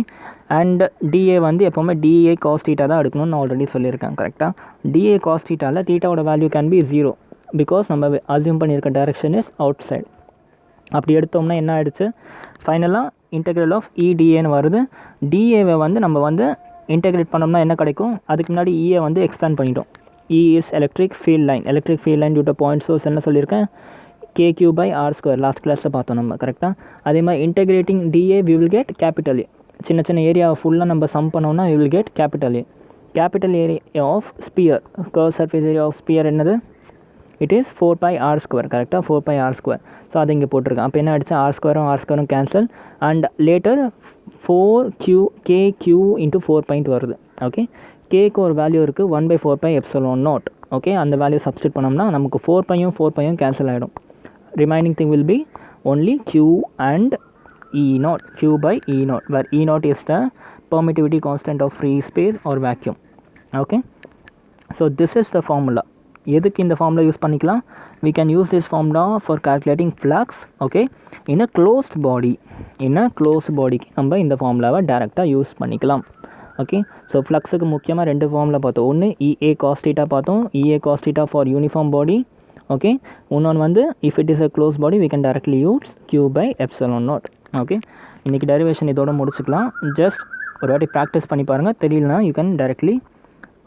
அண்ட் DA வந்து எப்போவுமே DA cos தீட்டா தான் எடுக்கணும்னு நான் ஆல்ரெடி சொல்லியிருக்கேன். கரெக்டாக, DA cos தீட்டாவில் தீட்டாவோட வேல்யூ கேன் பி 0 பிகாஸ் நம்ம அசியூம் பண்ணியிருக்க டைரக்ஷன் இஸ் அவுட் சைட். அப்படி எடுத்தோம்னா என்ன ஆகிடுச்சு, ஃபைனலாக இன்டெக்ரல் ஆஃப் EDAன்னு வருது. DAவை வந்து நம்ம வந்து இன்டெகிரேட் பண்ணோம்னா என்ன கிடைக்கும், அதுக்கு முன்னாடி E வந்து எக்ஸ்பேண்ட் பண்ணிட்டோம். E is electric field line. Electric field line due to point source என்ன சொல்லியிருக்கேன், KQ/R². லாஸ்ட் கிளாஸில் பார்த்தோம் நம்ம. கரெக்டாக, அதே மாதிரி integrating DA we will get capital A. சின்ன சின்ன ஏரியா ஃபுல்லாக நம்ம சம் பண்ணோம்னா we will get capital A. Capital area of sphere, curved surface area of sphere என்னது, it is 4πr². கரெக்டாக, 4πr². ஸோ அது இங்கே போட்டிருக்கேன். அப்போ என்ன ஆகிடுச்சு, R² cancel and later 4KQ into 4 வருது. ஓகே, கேக்கு ஒரு வேல்யூ இருக்குது, 1/4πε0. ஓகே, அந்த வேல்யூ சப்ஸ்டிட் பண்ணோம்னா நமக்கு 4πயும் கேன்சல் ஆகிடும். Remaining thing will be only Q and E0, Q/E0, where E0 is the permittivity constant of free space or vacuum. Okay, so this is the formula. எதுக்கு இந்த ஃபார்முலா யூஸ் பண்ணிக்கலாம், we can use this formula for calculating flux, okay, in a closed body. நம்ம இந்த ஃபார்முலாவை டேரெக்டாக யூஸ் பண்ணிக்கலாம். ஓகே, ஸோ ஃப்ளக்ஸுக்கு முக்கியமாக 2 ஃபார்முலா பார்த்தோம். ஒன்று EA cos theta பார்த்தோம், EA cos theta for uniform body. Okay, இன்னொன்று வந்து if it is a close body we can directly use Q by epsilon naught. Okay, இன்றைக்கி டெரிவேஷன் இதோட முடிச்சுக்கலாம். ஜஸ்ட் ஒரு வாட்டி ப்ராக்டிஸ் பண்ணி பாருங்கள். தெரியலனா you can directly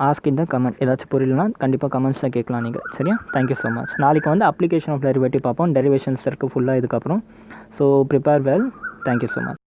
ask in the comment. ஏதாச்சும் புரியலனா கண்டிப்பாக கமெண்ட்ஸில் கேட்கலாம் நீங்கள். சரியா? Thank you so much. நாளைக்கு வந்து அப்ளிகேஷன் ஆஃப் டெரிவேட்டிவ் பார்ப்போம். டெரிவேஷன்ஸ் இருக்குது ஃபுல்லாக இதுக்கப்புறம். So prepare well. Thank you so much.